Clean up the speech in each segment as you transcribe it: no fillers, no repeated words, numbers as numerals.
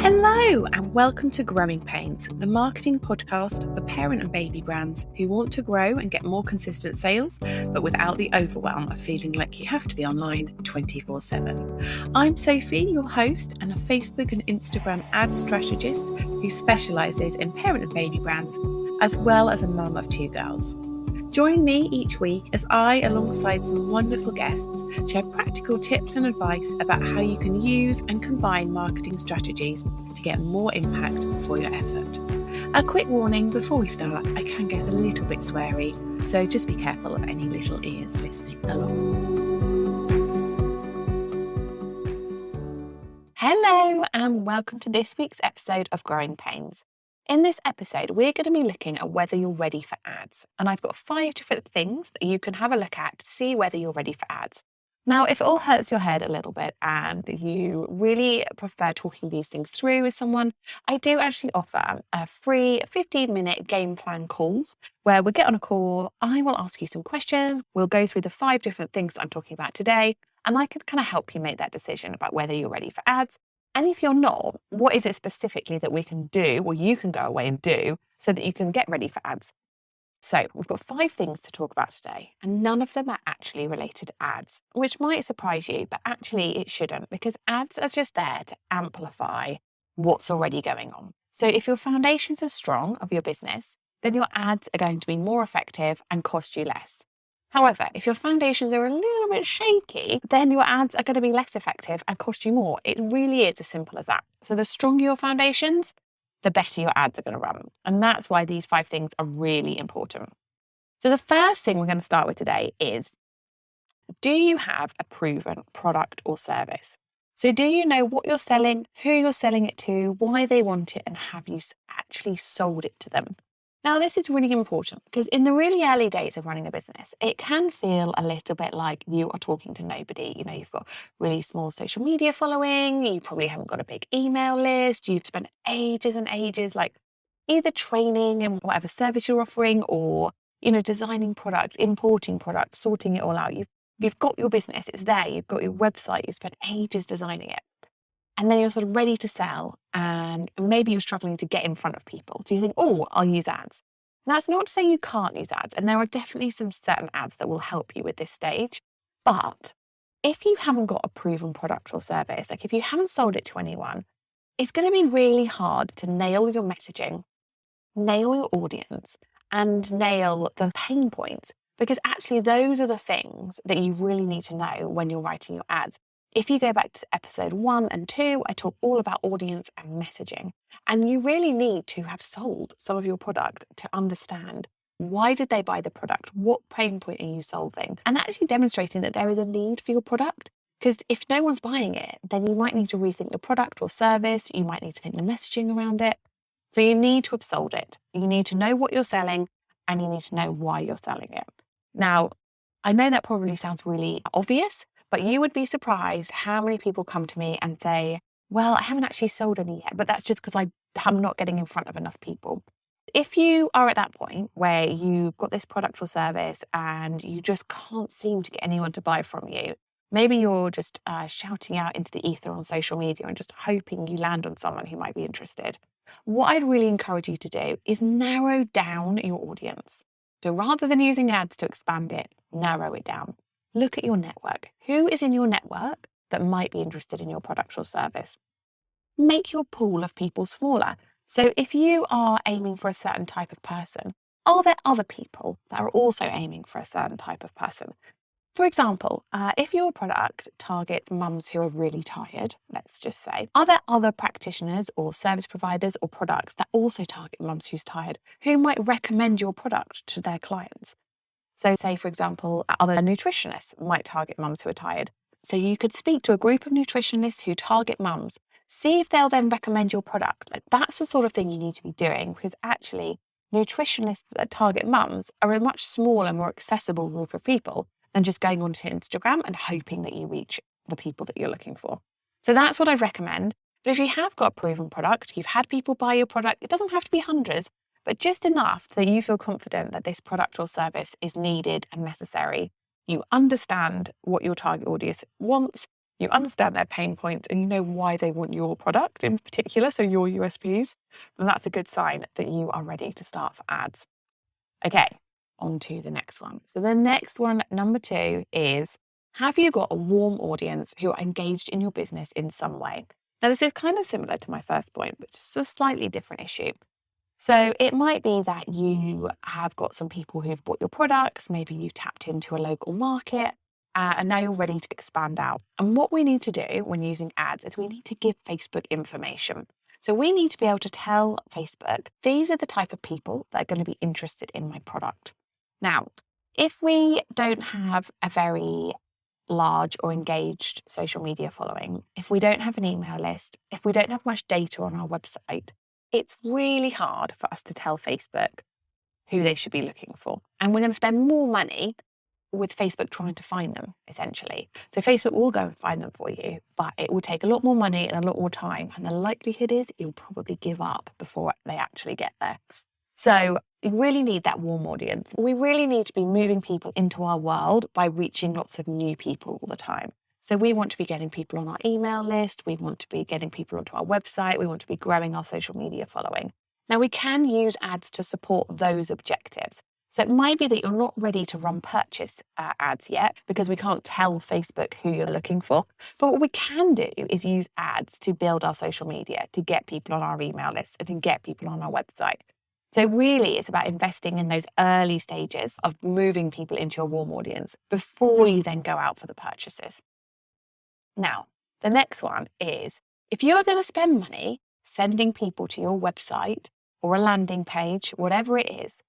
Hello and welcome to Growing Pains, the marketing podcast for parent and baby brands who want to grow and get more consistent sales, but without the overwhelm of feeling like you have to be online 24/7. I'm Sophie, your host and a Facebook and Instagram ad strategist who specialises in parent and baby brands, as well as a mum of two girls. Join me each week as I, alongside some wonderful guests, share practical tips and advice about how you can use and combine marketing strategies to get more impact for your effort. A quick warning before we start, I can get a little bit sweary, so just be careful of any little ears listening along. Hello and welcome to this week's episode of Growing Pains. In this episode, we're going to be looking at whether you're ready for ads. And I've got 5 different things that you can have a look at to see whether you're ready for ads. Now, if it all hurts your head a little bit and you really prefer talking these things through with someone, I do actually offer a free 15-minute game plan calls where we'll get on a call. I will ask you some questions. We'll go through the 5 different things that I'm talking about today. And I can kind of help you make that decision about whether you're ready for ads. And if you're not, what is it specifically that we can do, or you can go away and do, so that you can get ready for ads? So we've got 5 things to talk about today, and none of them are actually related to ads, which might surprise you, but actually it shouldn't, because ads are just there to amplify what's already going on. So if your foundations are strong of your business, then your ads are going to be more effective and cost you less. However, if your foundations are a little bit shaky, then your ads are going to be less effective and cost you more. It really is as simple as that. So the stronger your foundations, the better your ads are going to run. And that's why these 5 things are really important. So the first thing we're going to start with today is, do you have a proven product or service? So do you know what you're selling, who you're selling it to, why they want it, and have you actually sold it to them? Now, this is really important because in the really early days of running a business, it can feel a little bit like you are talking to nobody. You know, you've got really small social media following, you probably haven't got a big email list, you've spent ages and ages like either training in whatever service you're offering or, designing products, importing products, sorting it all out. You've got your business, it's there, you've got your website, you've spent ages designing it. And then you're sort of ready to sell and maybe you're struggling to get in front of people. So you think, oh, I'll use ads. And that's not to say you can't use ads. And there are definitely some certain ads that will help you with this stage. But if you haven't got a proven product or service, like if you haven't sold it to anyone, it's going to be really hard to nail your messaging, nail your audience, and nail the pain points. Because actually those are the things that you really need to know when you're writing your ads. If you go back to episode 1 and 2, I talk all about audience and messaging. And you really need to have sold some of your product to understand why did they buy the product? What pain point are you solving? And actually demonstrating that there is a need for your product. Because if no one's buying it, then you might need to rethink the product or service. You might need to think the messaging around it. So you need to have sold it. You need to know what you're selling and you need to know why you're selling it. Now, I know that probably sounds really obvious, but you would be surprised how many people come to me and say, well, I haven't actually sold any yet, but that's just because I'm not getting in front of enough people. If you are at that point where you've got this product or service and you just can't seem to get anyone to buy from you, maybe you're just shouting out into the ether on social media and just hoping you land on someone who might be interested. What I'd really encourage you to do is narrow down your audience. So rather than using ads to expand it, narrow it down. Look at your network. Who is in your network that might be interested in your product or service? Make your pool of people smaller. So if you are aiming for a certain type of person, are there other people that are also aiming for a certain type of person? For example, if your product targets mums who are really tired, let's just say, are there other practitioners or service providers or products that also target mums who's tired, who might recommend your product to their clients? So say, for example, other nutritionists might target mums who are tired. So you could speak to a group of nutritionists who target mums, see if they'll then recommend your product. Like, that's the sort of thing you need to be doing, because actually nutritionists that target mums are a much smaller, more accessible group of people than just going onto Instagram and hoping that you reach the people that you're looking for. So that's what I recommend. But if you have got a proven product, you've had people buy your product, it doesn't have to be hundreds, but just enough that you feel confident that this product or service is needed and necessary. You understand what your target audience wants, you understand their pain points, and you know why they want your product in particular, so your USPs, then that's a good sign that you are ready to start for ads. Okay, on to the next one. So the next one, number 2, is, have you got a warm audience who are engaged in your business in some way? Now, this is kind of similar to my first point, but it's a slightly different issue. So it might be that you have got some people who've bought your products, maybe you've tapped into a local market, and now you're ready to expand out. And what we need to do when using ads is we need to give Facebook information. So we need to be able to tell Facebook, these are the type of people that are going to be interested in my product. Now, if we don't have a very large or engaged social media following, if we don't have an email list, if we don't have much data on our website, it's really hard for us to tell Facebook who they should be looking for. And we're going to spend more money with Facebook trying to find them, essentially. So Facebook will go and find them for you, but it will take a lot more money and a lot more time. And the likelihood is you'll probably give up before they actually get there. So you really need that warm audience. We really need to be moving people into our world by reaching lots of new people all the time. So we want to be getting people on our email list. We want to be getting people onto our website. We want to be growing our social media following. Now, we can use ads to support those objectives. So it might be that you're not ready to run purchase ads yet because we can't tell Facebook who you're looking for. But what we can do is use ads to build our social media, to get people on our email list, and to get people on our website. So really, it's about investing in those early stages of moving people into your warm audience before you then go out for the purchases. Now, the next one is, if you are going to spend money sending people to your website or a landing page, whatever it is,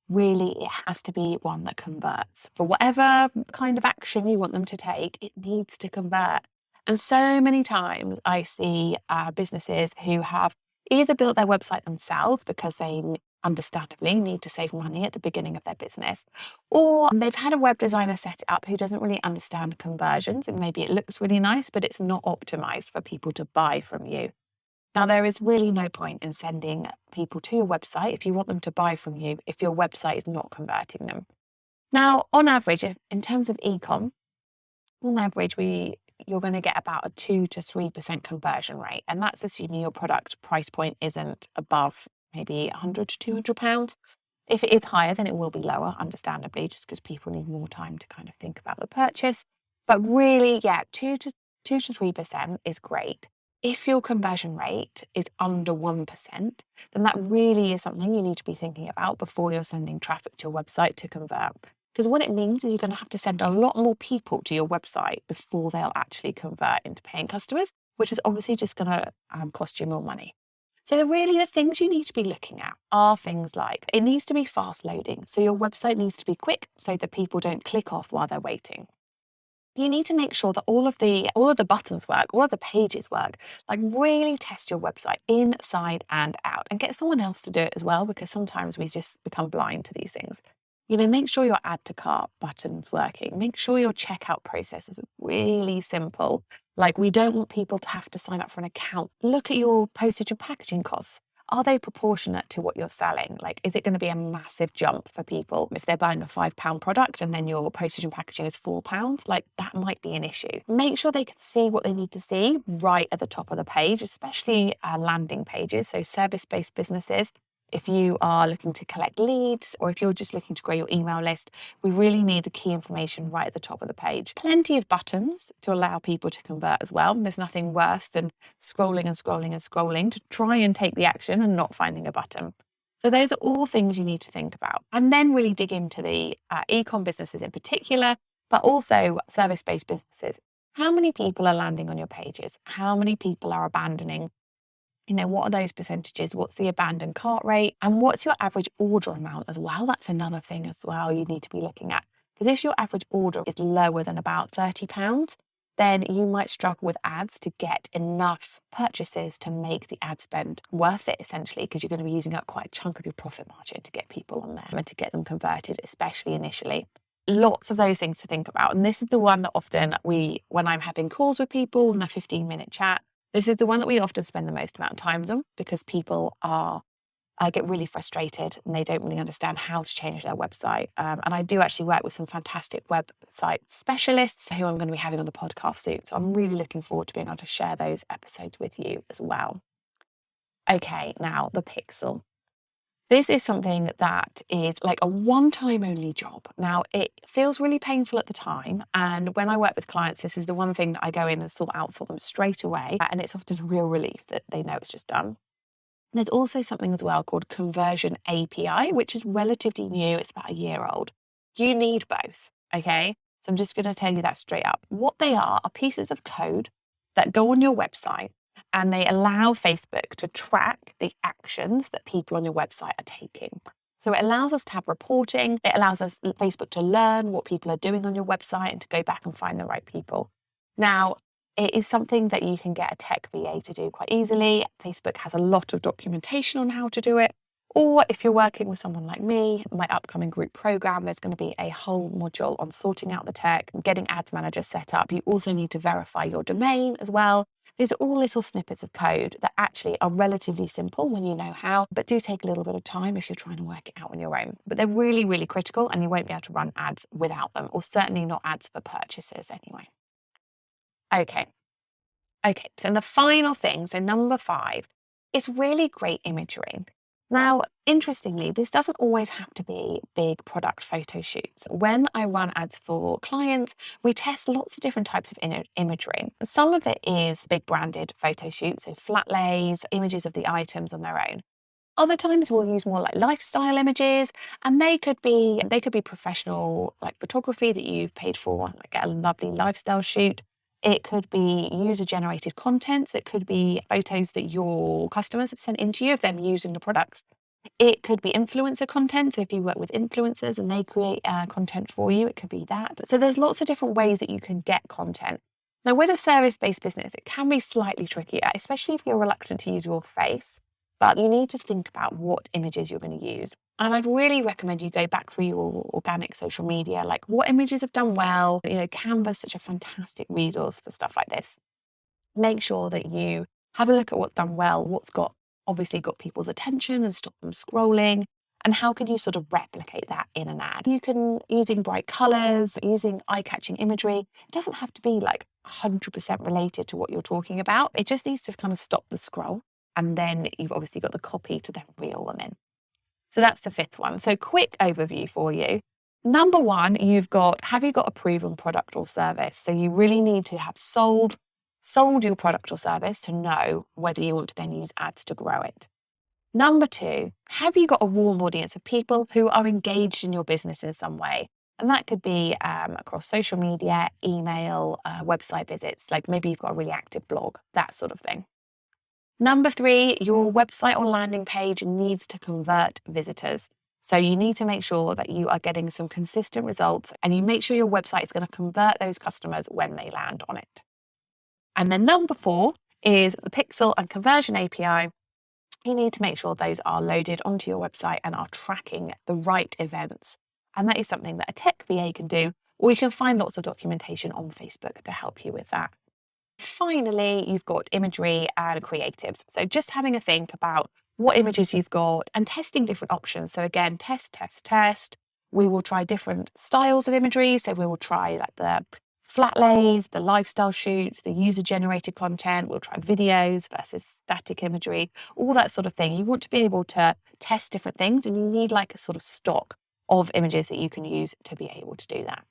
really it has to be one that converts. For whatever kind of action you want them to take, it needs to convert. And so many times I see businesses who have either built their website themselves because they understandably need to save money at the beginning of their business, or they've had a web designer set it up who doesn't really understand conversions, and maybe it looks really nice, but it's not optimized for people to buy from you. Now, there is really no point in sending people to your website if you want them to buy from you if your website is not converting them. Now, on average, in terms of e-com, on average, you're going to get about a 2 to 3% conversion rate. And that's assuming your product price point isn't above maybe £100 to £200. If it is higher, then it will be lower, understandably, just because people need more time to kind of think about the purchase. But really, 2 to 3% is great. If your conversion rate is under 1%, then that really is something you need to be thinking about before you're sending traffic to your website to convert. Because what it means is you're going to have to send a lot more people to your website before they'll actually convert into paying customers, which is obviously just going to cost you more money. So really the things you need to be looking at are things like, it needs to be fast loading. So your website needs to be quick so that people don't click off while they're waiting. You need to make sure that all of the buttons work, all of the pages work. Like, really test your website inside and out, and get someone else to do it as well, because sometimes we just become blind to these things. Make sure your add to cart button's working. Make sure your checkout process is really simple. Like, we don't want people to have to sign up for an account. Look at your postage and packaging costs. Are they proportionate to what you're selling? Like, is it going to be a massive jump for people if they're buying a £5 product and then your postage and packaging is £4? Like, that might be an issue. Make sure they can see what they need to see right at the top of the page, especially landing pages. So service-based businesses, if you are looking to collect leads, or if you're just looking to grow your email list, we really need the key information right at the top of the page. Plenty of buttons to allow people to convert as well. There's nothing worse than scrolling and scrolling and scrolling to try and take the action and not finding a button. So those are all things you need to think about. And then really dig into the e-com businesses in particular, but also service-based businesses. How many people are landing on your pages? How many people are abandoning? What are those percentages? What's the abandoned cart rate? And what's your average order amount as well? That's another thing as well you need to be looking at. Because if your average order is lower than about £30, then you might struggle with ads to get enough purchases to make the ad spend worth it, essentially, because you're going to be using up quite a chunk of your profit margin to get people on there and to get them converted, especially initially. Lots of those things to think about. And this is the one that often when I'm having calls with people in a 15-minute chat, this is the one that we often spend the most amount of time on, because people are get really frustrated and they don't really understand how to change their website. And I do actually work with some fantastic website specialists who I'm going to be having on the podcast soon. So I'm really looking forward to being able to share those episodes with you as well. Okay, now the pixel. This is something that is like a one-time only job. Now, it feels really painful at the time. And when I work with clients, this is the one thing that I go in and sort out for them straight away. And it's often a real relief that they know it's just done. There's also something as well called Conversion API, which is relatively new. It's about a year old. You need both, okay? So I'm just going to tell you that straight up. What they are pieces of code that go on your website and they allow Facebook to track the actions that people on your website are taking. So it allows us to have reporting. It allows us, Facebook, to learn what people are doing on your website and to go back and find the right people. Now, it is something that you can get a tech VA to do quite easily. Facebook has a lot of documentation on how to do it. Or if you're working with someone like me, my upcoming group program, there's going to be a whole module on sorting out the tech and getting Ads Manager set up. You also need to verify your domain as well. These are all little snippets of code that actually are relatively simple when you know how, but do take a little bit of time if you're trying to work it out on your own. But they're really, really critical and you won't be able to run ads without them, or certainly not ads for purchases anyway. Okay, so the final thing, so number 5, it's really great imagery. Now, interestingly, this doesn't always have to be big product photo shoots. When I run ads for clients, we test lots of different types of imagery. Some of it is big branded photo shoots, so flat lays, images of the items on their own. Other times we'll use more like lifestyle images, and they could be professional, like photography that you've paid for, like a lovely lifestyle shoot. It could be user-generated content. So it could be photos that your customers have sent into you of them using the products. It could be influencer content. So if you work with influencers and they create content for you, it could be that. So there's lots of different ways that you can get content. Now, with a service-based business, it can be slightly trickier, especially if you're reluctant to use your face. But you need to think about what images you're going to use. And I'd really recommend you go back through your organic social media, like what images have done well. Canva's such a fantastic resource for stuff like this. Make sure that you have a look at what's done well, what's obviously got people's attention and stop them scrolling. And how can you sort of replicate that in an ad? You can, using bright colors, using eye-catching imagery. It doesn't have to be like 100% related to what you're talking about. It just needs to kind of stop the scroll. And then you've obviously got the copy to then reel them in. So that's the 5th one. So quick overview for you. Number 1, have you got a proven product or service? So you really need to have sold your product or service to know whether you want to then use ads to grow it. Number 2, have you got a warm audience of people who are engaged in your business in some way? And that could be across social media, email, website visits, like maybe you've got a really active blog, that sort of thing. Number 3, your website or landing page needs to convert visitors. So you need to make sure that you are getting some consistent results and you make sure your website is going to convert those customers when they land on it. And then number 4 is the pixel and conversion API. You need to make sure those are loaded onto your website and are tracking the right events. And that is something that a tech VA can do, or you can find lots of documentation on Facebook to help you with that. Finally, you've got imagery and creatives. So just having a think about what images you've got and testing different options. So again, test. We will try different styles of imagery. So we will try like the flat lays, the lifestyle shoots, the user-generated content. We'll try videos versus static imagery, all that sort of thing. You want to be able to test different things, and you need like a sort of stock of images that you can use to be able to do that.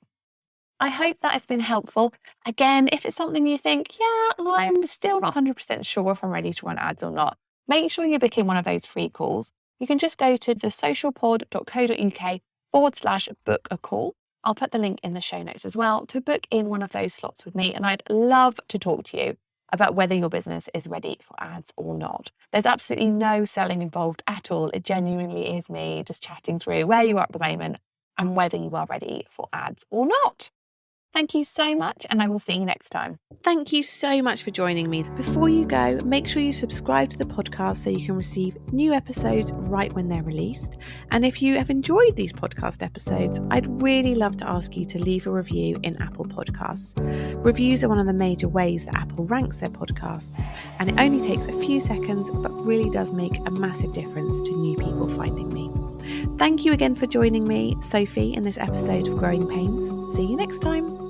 I hope that has been helpful. Again, if it's something you think, yeah, I'm still not 100% sure if I'm ready to run ads or not, make sure you book in one of those free calls. You can just go to thesocialpod.co.uk/book a call. I'll put the link in the show notes as well to book in one of those slots with me. And I'd love to talk to you about whether your business is ready for ads or not. There's absolutely no selling involved at all. It genuinely is me just chatting through where you are at the moment and whether you are ready for ads or not. Thank you so much, and I will see you next time. Thank you so much for joining me. Before you go, make sure you subscribe to the podcast so you can receive new episodes right when they're released. And if you have enjoyed these podcast episodes, I'd really love to ask you to leave a review in Apple Podcasts. Reviews are one of the major ways that Apple ranks their podcasts, and it only takes a few seconds, but really does make a massive difference to new people finding me. Thank you again for joining me, Sophie, in this episode of Growing Pains. See you next time.